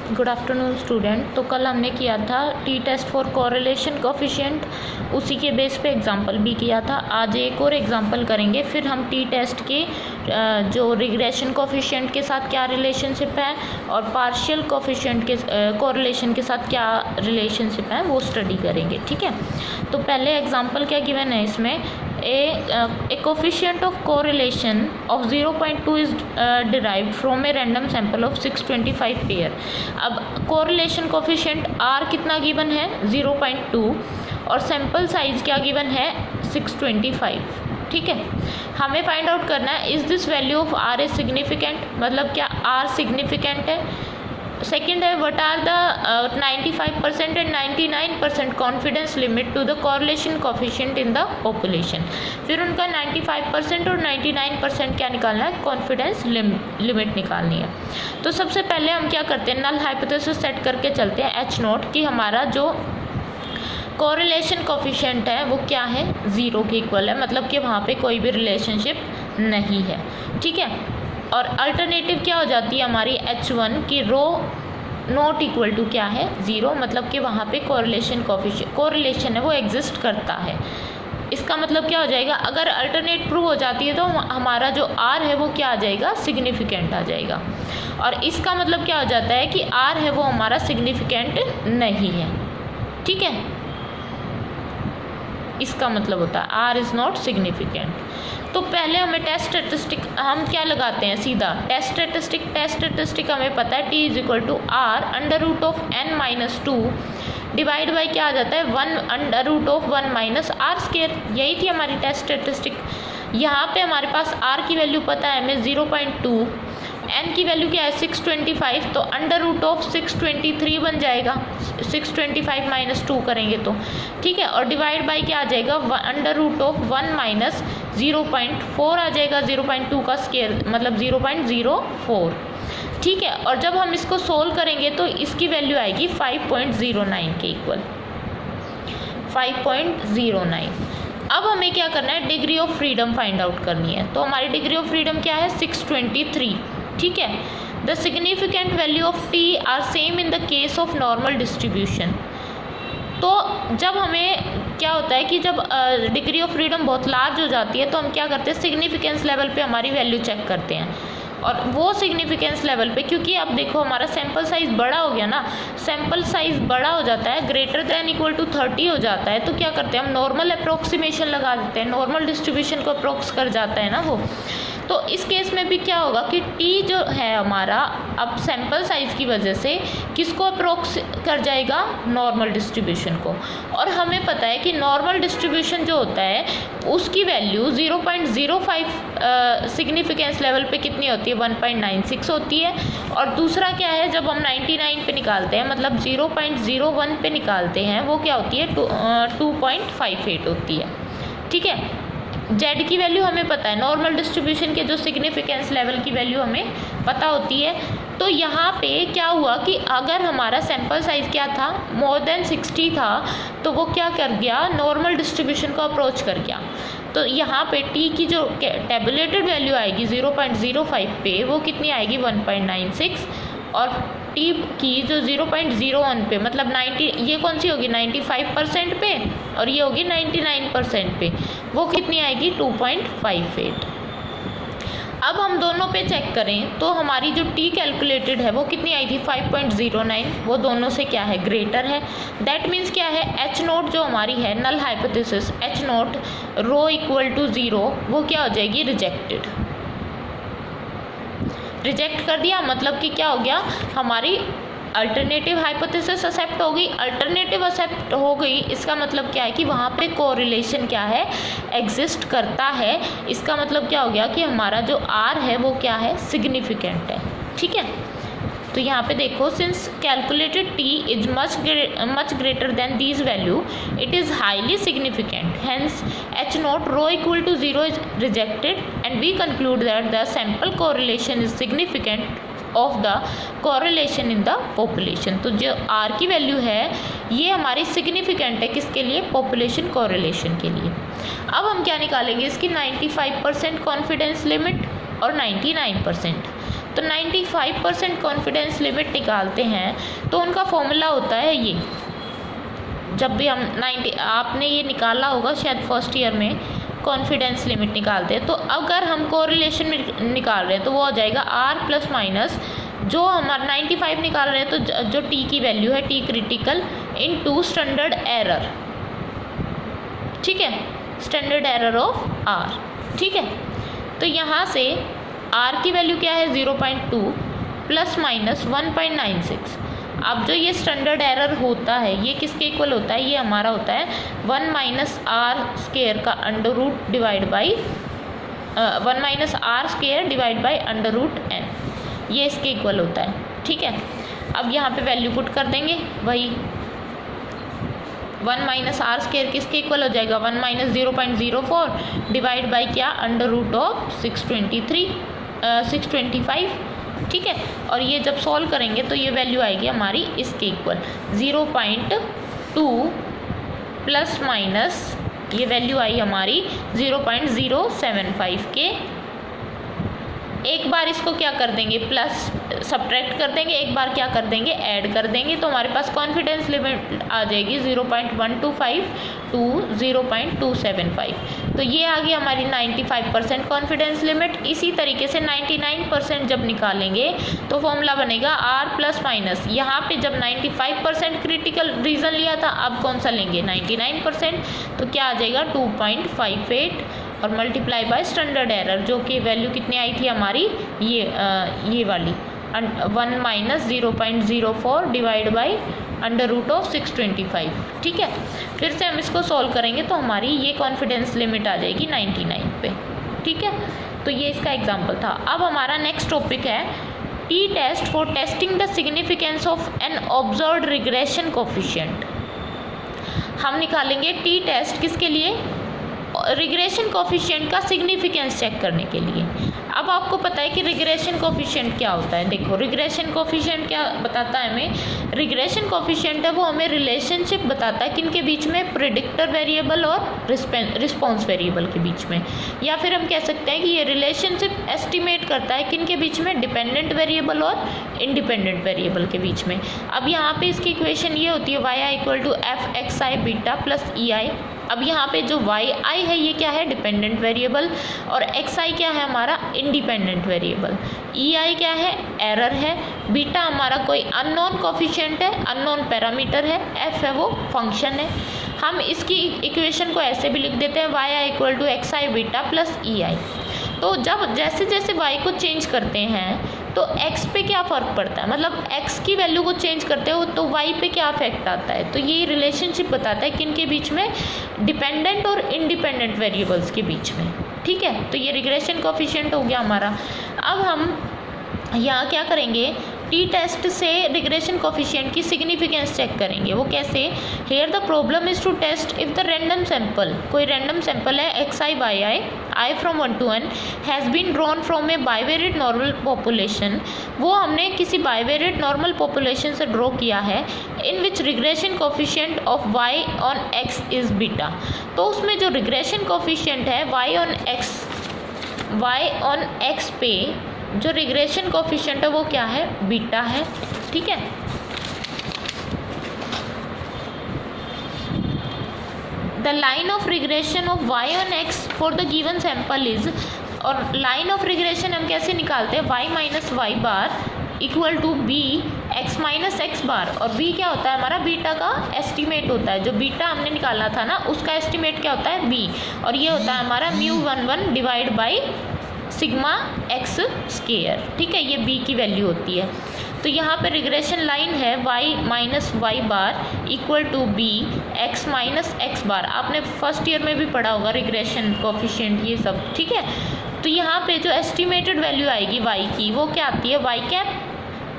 Good afternoon student. तो कल हमने किया था T test for correlation coefficient, उसी के बेस पे एग्जांपल भी किया था। आज एक और एग्जांपल करेंगे, फिर हम टी टेस्ट के जो रिग्रेशन कोफिशिएंट के साथ क्या रिलेशनशिप है और पार्शियल कोफिशिएंट के कोरिलेशन के साथ क्या रिलेशनशिप है वो स्टडी करेंगे। ठीक है, तो पहले एग्जांपल क्या गिवन है इसमें, a coefficient of correlation of 0.2 is derived from a random sample of 625 pair। अब correlation coefficient R कितना गिवन है 0.2 और सैम्पल साइज क्या गिवन है 625। ठीक है, हमें फाइंड आउट करना है is this value of R is significant, मतलब क्या R सिग्निफिकेंट है। सेकेंड है what are the 95% and 99% confidence limit to the correlation coefficient in the population. फिर उनका 95% और 99% क्या निकालना है, कॉन्फिडेंस लिमिट निकालनी है। तो सबसे पहले हम क्या करते हैं, नल हाइपोथेसिस सेट करके चलते हैं H0 कि हमारा जो कोरिलेशन कोफिशिएंट है वो क्या है, 0 के इक्वल है, मतलब कि वहाँ पे कोई भी रिलेशनशिप नहीं है। ठीक है, और अल्टरनेटिव क्या हो जाती है हमारी H1 की रो नॉट इक्वल टू क्या है 0, मतलब कि वहाँ पे कोरिलेशन है वो एग्जिस्ट करता है। इसका मतलब क्या हो जाएगा, अगर अल्टरनेट प्रूव हो जाती है तो हमारा जो R है वो क्या आ जाएगा, सिग्निफिकेंट आ जाएगा। और इसका मतलब क्या हो जाता है कि R है वो हमारा सिग्निफिकेंट नहीं है। ठीक है, इसका मतलब होता है R इज़ नॉट सिग्निफिकेंट। तो पहले हमें टेस्ट स्टैटिस्टिक हम क्या लगाते हैं, सीधा टेस्ट स्टैटिस्टिक हमें पता है T is equal to R under root of n-2 divide by क्या आ जाता है 1 under root of 1 minus R square. यही थी हमारी टेस्ट स्टैटिस्टिक। यहाँ पे हमारे पास R की वैल्यू पता है हमें 0.2, n की वैल्यू क्या है 625, तो अंडर रूट ऑफ 623 बन जाएगा, 625 माइनस 2 करेंगे तो। ठीक है, और डिवाइड बाई क्या आ जाएगा अंडर रूट ऑफ 1 माइनस 0.4 आ जाएगा, 0.2 का स्केयर मतलब 0.04। ठीक है, और जब हम इसको सोल्व करेंगे तो इसकी वैल्यू आएगी 5.09 के इक्वल, 5.09। अब हमें क्या करना है, degree of freedom find out करनी है। तो हमारी डिग्री ऑफ फ्रीडम क्या है 623। ठीक है, the significant value of T are same in the case of normal distribution. तो जब हमें क्या होता है कि जब डिग्री ऑफ फ्रीडम बहुत लार्ज हो जाती है तो हम क्या करते हैं, सिग्निफिकेंस लेवल पे हमारी वैल्यू चेक करते हैं। और वो सिग्निफिकेंस लेवल पे, क्योंकि अब देखो हमारा सैम्पल साइज़ बड़ा हो गया ना, सैम्पल साइज़ बड़ा हो जाता है, ग्रेटर दैन इक्वल टू 30 हो जाता है, तो क्या करते हैं हम नॉर्मल अप्रोक्सीमेशन लगा देते हैं, नॉर्मल डिस्ट्रीब्यूशन को अप्रोक्स कर जाता है ना वो। तो इस केस में भी क्या होगा कि T जो है हमारा अब सैम्पल साइज़ की वजह से किसको अप्रोक्स कर जाएगा, नॉर्मल डिस्ट्रीब्यूशन को। और हमें पता है कि नॉर्मल डिस्ट्रीब्यूशन जो होता है उसकी वैल्यू 0.05 सिग्निफिकेंस लेवल पे कितनी होती है, 1.96 होती है। और दूसरा क्या है, जब हम 99 पे निकालते हैं मतलब 0.01 पे निकालते हैं, वो क्या होती है 2.58 होती है। ठीक है, Z की वैल्यू हमें पता है, नॉर्मल डिस्ट्रीब्यूशन के जो सिग्निफिकेंस लेवल की वैल्यू हमें पता होती है। तो यहाँ पे क्या हुआ कि अगर हमारा सैम्पल साइज़ क्या था, मोर देन 60 था, तो वो क्या कर गया, नॉर्मल डिस्ट्रीब्यूशन को अप्रोच कर गया। तो यहाँ पे T की जो टेबुलेटेड वैल्यू आएगी 0.05 पे, वो कितनी आएगी 1.96, और T की जो 0.01 पे मतलब 90, ये कौन सी होगी 95% पे, और ये होगी 99% पे, वो कितनी आएगी 2.58। अब हम दोनों पे चेक करें तो हमारी जो T कैलकुलेटेड है वो कितनी आई थी 5.09, वो दोनों से क्या है, ग्रेटर है। दैट मीन्स क्या है, H0 जो हमारी है null hypothesis, H0 rho equal to 0, वो क्या हो जाएगी, रिजेक्टेड। रिजेक्ट कर दिया मतलब कि क्या हो गया, हमारी अल्टरनेटिव हाइपोथेसिस एक्सेप्ट हो गई। अल्टरनेटिव एक्सेप्ट हो गई, इसका मतलब क्या है कि वहाँ पे कोरिलेशन क्या है, एग्जिस्ट करता है। इसका मतलब क्या हो गया कि हमारा जो R है वो क्या है, सिग्निफिकेंट है। ठीक है, तो यहाँ पे देखो, since calculated T is much greater than these value, it is highly significant, hence H0 rho equal to 0 is rejected and we conclude that the sample correlation is significant of the correlation in the population. तो जो R की value है ये हमारी significant है, किसके लिए, population correlation के लिए। अब हम क्या निकालेंगे, इसकी 95% कॉन्फिडेंस लिमिट और 99%। तो 95% कॉन्फिडेंस लिमिट निकालते हैं तो उनका फॉर्मूला होता है ये। जब भी हम 90, आपने ये निकाला होगा शायद फर्स्ट ईयर में, कॉन्फिडेंस लिमिट निकालते हैं। तो अगर हम कोरिलेशन में निकाल रहे हैं तो वो हो जाएगा R प्लस माइनस जो हमारा 95 निकाल रहे हैं तो जो टी की वैल्यू है, T critical into standard error, ठीक है, स्टैंडर्ड एरर ऑफ R, ठीक है। तो यहाँ से R की वैल्यू क्या है 0.2 प्लस माइनस 1.96। अब जो ये स्टैंडर्ड एरर होता है ये किसके इक्वल होता है, ये हमारा होता है 1 माइनस आर स्क्वायर का under root divide by 1 minus R square divide by under root N, ये इसके इक्वल होता है, ठीक है। अब यहाँ पे वैल्यू पुट कर देंगे, वही 1 माइनस आर स्क्वायर किसके इक्वल हो जाएगा 1 माइनस 0.04 डिवाइड बाई क्या अंडर रूट ऑफ 625, ठीक है। और ये जब सॉल्व करेंगे तो ये वैल्यू आएगी हमारी इसके इक्वल 0.2 प्लस माइनस ये वैल्यू आई हमारी 0.075 के। एक बार इसको क्या कर देंगे प्लस सब्ट्रैक्ट कर देंगे, एक बार क्या कर देंगे ऐड कर देंगे, तो हमारे पास कॉन्फिडेंस लिमिट आ जाएगी 0.125 टू 0.275। तो ये आ गई हमारी 95% कॉन्फिडेंस लिमिट। इसी तरीके से 99% जब निकालेंगे तो फॉर्मूला बनेगा R प्लस माइनस, यहाँ पे जब 95% क्रिटिकल रीजन लिया था, अब कौन सा लेंगे 99%, तो क्या आ जाएगा 2.58 और मल्टीप्लाई बाय स्टैंडर्ड एरर जो कि वैल्यू कितनी आई थी हमारी ये वाली 1 minus 0.04 divide by under root of 625, ठीक है। फिर से हम इसको सॉल्व करेंगे तो हमारी ये कॉन्फिडेंस लिमिट आ जाएगी 99 पे, ठीक है। तो ये इसका एग्जाम्पल था। अब हमारा नेक्स्ट टॉपिक है T test for testing the significance of an observed regression coefficient. हम निकालेंगे टी टेस्ट किसके लिए, रिग्रेशन कोफिशिएंट का सिग्निफिकेंस चेक करने के लिए। अब आपको पता है कि रिग्रेशन कोफिशिएंट क्या होता है। देखो रिग्रेशन कोफिशिएंट क्या बताता है हमें, रिग्रेशन कोफिशिएंट है वो हमें रिलेशनशिप बताता है किन के बीच में, प्रेडिक्टर वेरिएबल और रिस्पॉन्स वेरिएबल के बीच में, या फिर हम कह सकते हैं कि ये रिलेशनशिप एस्टिमेट करता है किन के बीच में, डिपेंडेंट वेरिएबल और इंडिपेंडेंट वेरिएबल के बीच में। अब यहाँ पे इसकी इक्वेशन ये होती है y equal to f x i beta plus e i. अब यहाँ पे जो y i है ये क्या है, डिपेंडेंट वेरिएबल, और x i क्या है हमारा इंडिपेंडेंट वेरिएबल, ई आई क्या है, एरर है, बीटा हमारा कोई अननोन कोफिशिएंट है, अननोन पैरामीटर है, f है वो फंक्शन है। हम इसकी इक्वेशन को ऐसे भी लिख देते हैं y i equal to x i beta plus e i. तो जब जैसे जैसे y को चेंज करते हैं तो x पे क्या फ़र्क पड़ता है, मतलब x की वैल्यू को चेंज करते हो तो y पे क्या इफेक्ट आता है। तो ये रिलेशनशिप बताता है किन के बीच में, डिपेंडेंट और इंडिपेंडेंट वेरिएबल्स के बीच में, ठीक है। तो ये रिग्रेशन कोफिशिएंट हो गया हमारा। अब हम यहाँ क्या करेंगे, टी टेस्ट से रिग्रेशन कोफिशिएंट की सिग्निफिकेंस चेक करेंगे। वो कैसे, here the problem is to test if the random sample, कोई रैंडम सैंपल है x i y i from 1 to n has been drawn from a bivariate normal population, वो हमने किसी bivariate normal population से draw किया है, in which regression coefficient of y on x is beta. तो उसमें जो रिग्रेशन कोफिशिएंट है y ऑन x पे जो रिग्रेशन कोफिशिएंट है वो क्या है, बीटा है, ठीक है। The line of regression of y on x for the given sample is, और लाइन ऑफ रिग्रेशन हम कैसे निकालते हैं, y minus y bar equal to b x minus x bar, और b क्या होता है हमारा, बीटा का एस्टिमेट होता है, जो बीटा हमने निकाला था ना उसका एस्टिमेट क्या होता है b, और ये होता है हमारा μ11 divide by sigma x square, ठीक है, ये b की वैल्यू होती है। तो यहाँ पे रिग्रेशन लाइन है y minus y bar equal to b x minus x bar, आपने फर्स्ट ईयर में भी पढ़ा होगा रिग्रेशन कोफिशिएंट ये सब, ठीक है। तो यहाँ पे जो एस्टिमेटेड वैल्यू आएगी y की वो क्या आती है, y cap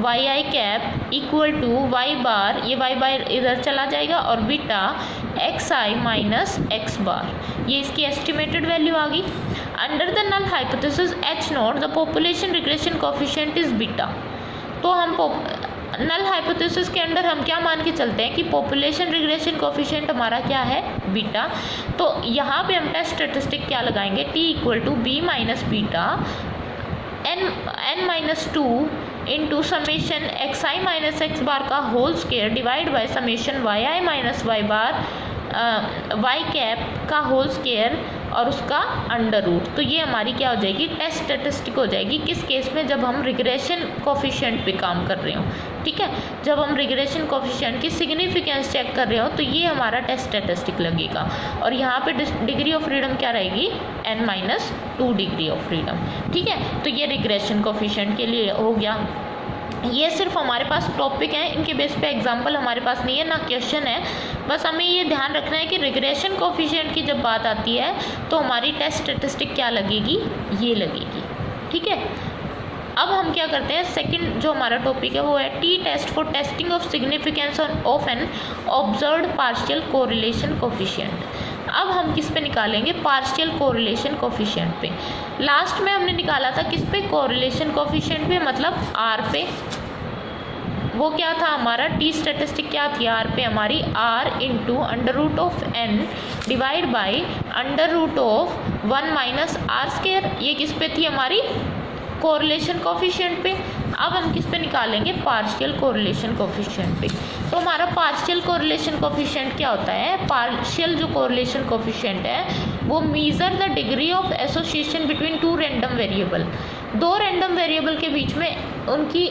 y i cap equal to y bar, ये वाई बार इधर चला जाएगा, और beta x i minus x bar, ये इसकी एस्टिमेटेड वैल्यू आ गई। Under the null hypothesis H not the population regression coefficient is beta. तो हम नल हाइपोथेसिस के अंदर हम क्या मान के चलते हैं कि पॉपुलेशन रिग्रेशन कोफिशिएंट हमारा क्या है, बीटा। तो यहाँ पे हम टेस्ट स्टैटिस्टिक क्या लगाएंगे, t equal to b minus beta n minus two into summation x i minus x bar का whole square divide by summation y i minus y bar y cap का whole square और उसका under root. तो ये हमारी क्या हो जाएगी, टेस्ट स्टैटिस्टिक हो जाएगी। किस केस में, जब हम रिग्रेशन कोफिशिएंट पे काम कर रहे हो, ठीक है, जब हम रिग्रेशन कोफिशिएंट की सिग्निफिकेंस चेक कर रहे हो तो ये हमारा टेस्ट स्टैटिस्टिक लगेगा। और यहाँ पे डिग्री ऑफ फ्रीडम क्या रहेगी, n-2 डिग्री ऑफ फ्रीडम, ठीक है। तो ये रिग्रेशन कोफिशिएंट के लिए हो गया। ये सिर्फ हमारे पास टॉपिक है, इनके बेस पे एग्जांपल हमारे पास नहीं है, ना क्वेश्चन है। बस हमें ये ध्यान रखना है कि रिग्रेशन कोफिशिएंट की जब बात आती है तो हमारी टेस्ट स्टैटिस्टिक क्या लगेगी, ये लगेगी, ठीक है। अब हम क्या करते हैं, सेकंड जो हमारा टॉपिक है वो है T test for testing of significance of an observed partial correlation coefficient. अब हम किस पे निकालेंगे, पार्शियल कोरिलेशन कोफिशिएंट पे। लास्ट में हमने निकाला था किस पे, कोरिलेशन कोफिशिएंट पे, मतलब आर पे। वो क्या था हमारा, टी स्टैटिस्टिक क्या थी आर पे हमारी, R into under root of N divide by under root of 1 minus R square. ये किस पे थी हमारी, कोरिलेशन कोफिशिएंट पे। अब हम किस पे निकालेंगे, पार्शियल कोरिलेशन कोफिशिएंट पे। तो हमारा पार्शियल कोरिलेशन कोफिशिएंट क्या होता है, पार्शियल जो कोरिलेशन कोफिशिएंट है वो measure the degree of association between two random variable. दो रैंडम वेरिएबल के बीच में उनकी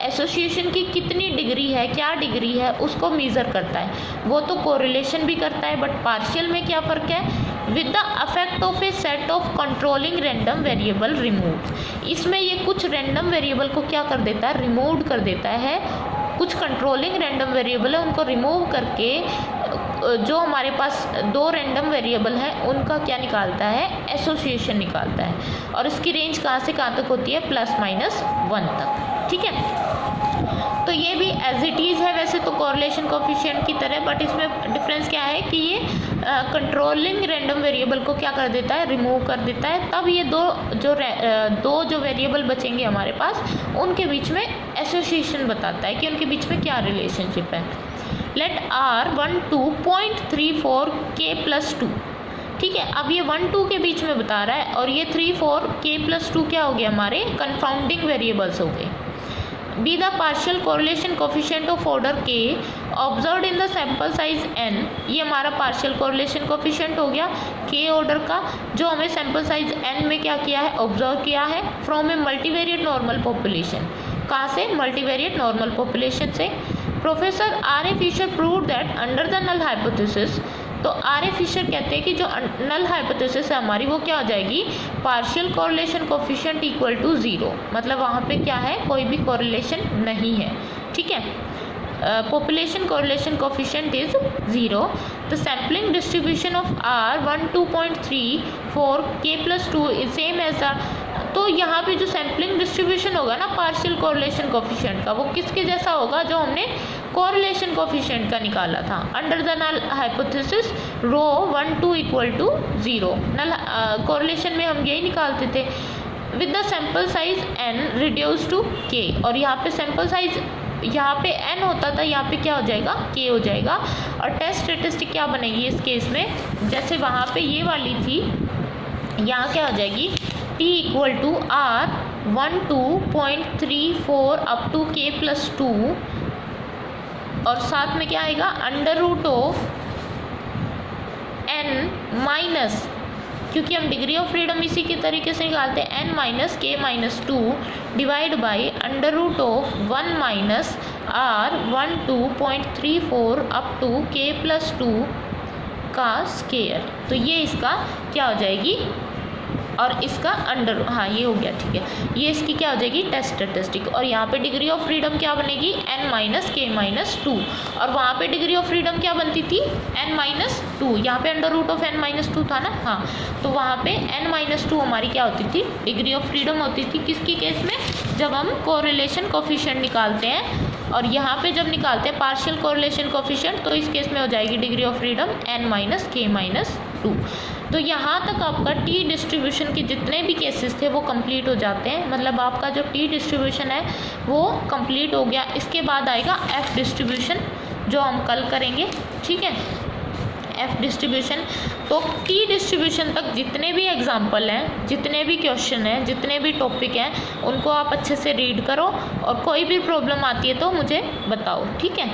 एसोसिएशन की कितनी डिग्री है, क्या डिग्री है, उसको मेज़र करता है। वो तो कोरिलेशन भी करता है, बट पार्शियल में क्या फ़र्क है, with the affect of A set of controlling random variable remove. इसमें ये कुछ रैंडम वेरिएबल को क्या कर देता है, रिमूव कर देता है। कुछ कंट्रोलिंग रैंडम वेरिएबल है उनको रिमूव करके जो हमारे पास दो रैंडम वेरिएबल हैं उनका क्या निकालता है, एसोसिएशन निकालता है। और इसकी रेंज कहाँ से कहाँ तक होती है, +-1 तक, ठीक है। तो ये भी एज इट इज़ है वैसे तो कोरिलेशन कोफिशिएंट की तरह, बट इसमें डिफरेंस क्या है कि ये कंट्रोलिंग रैंडम वेरिएबल को क्या कर देता है, रिमूव कर देता है। तब ये दो जो वेरिएबल बचेंगे हमारे पास उनके बीच में एसोसिएशन बताता है कि उनके बीच में क्या रिलेशनशिप है। लेट R 1 2.34 K+2, ठीक है। अब ये 1 2 के बीच में बता रहा है और ये 3 4 K+2 क्या हो गया, हमारे कंफाउंडिंग वेरिएबल्स हो गए। Be the partial correlation coefficient of order K observed in the sample size n। ये हमारा पार्शियल कोरिलेशन कोफिशिएंट हो गया K ऑर्डर का, जो हमें सैंपल साइज n में क्या किया है, ऑब्जर्व किया है from a multivariate normal population. कहाँ से, मल्टीवेरिएट नॉर्मल पॉपुलेशन से। Professor R A Fisher prove that under the null hypothesis. तो आर ए फिशर कहते हैं कि जो नल हाइपोथेसिस है हमारी वो क्या हो जाएगी, partial correlation coefficient equal to 0, मतलब वहाँ पे क्या है, कोई भी कोरिलेशन नहीं है, ठीक है। population correlation coefficient is 0. The sampling distribution of R 1 2.34 K+2 is same as the, तो यहाँ पे जो सैम्पलिंग डिस्ट्रीब्यूशन होगा ना पार्शियल कोरिलेशन कोफिशिएंट का, वो किसके जैसा होगा, जो हमने कोरिलेशन कोफिशिएंट का निकाला था under the null hypothesis rho 1 2 equal to 0। Null correlation में हम यही निकालते थे with the sample size n reduce to k, और यहाँ पे सैम्पल साइज यहाँ पे n होता था, यहाँ पे क्या हो जाएगा, k हो जाएगा। और टेस्ट स्टेटिस्टिक क्या बनेगी इस केस में, जैसे वहाँ पे ये वाली थी, यहाँ क्या हो जाएगी, t equal to R 1 2.34 up to K+2, और साथ में क्या आएगा, under root of n minus, क्योंकि हम डिग्री ऑफ फ्रीडम इसी के तरीके से निकालते हैं, n-k-2 divide by under root of 1 minus R 1 2.34 up to K+2 का स्केयर। तो ये इसका क्या हो जाएगी, और इसका अंडर, हाँ ये हो गया, ठीक है। ये इसकी क्या हो जाएगी, टेस्ट स्टैटिस्टिक। और यहाँ पे डिग्री ऑफ फ्रीडम क्या बनेगी, n-k-2, और वहाँ पे डिग्री ऑफ फ्रीडम क्या बनती थी, n-2। यहाँ पे अंडर रूट ऑफ n-2 था ना, हाँ, तो वहाँ पे n-2 हमारी क्या होती थी, डिग्री ऑफ फ्रीडम होती थी। किसकी केस में, जब हम कोरिलेशन कोफिशिएंट निकालते हैं, और यहाँ पे जब निकालते हैं पार्शियल कोरिलेशन कोफिशिएंट, तो इस केस में हो जाएगी डिग्री ऑफ फ्रीडम n-k-2। तो यहाँ तक आपका टी डिस्ट्रीब्यूशन के जितने भी केसेस थे वो कंप्लीट हो जाते हैं, मतलब आपका जो टी डिस्ट्रीब्यूशन है वो कंप्लीट हो गया। इसके बाद आएगा एफ डिस्ट्रीब्यूशन, जो हम कल करेंगे, ठीक है। F distribution. तो टी डिस्ट्रीब्यूशन तक जितने भी एग्जाम्पल हैं, जितने भी क्वेश्चन हैं, जितने भी टॉपिक हैं, उनको आप अच्छे से रीड करो और कोई भी प्रॉब्लम आती है तो मुझे बताओ, ठीक है।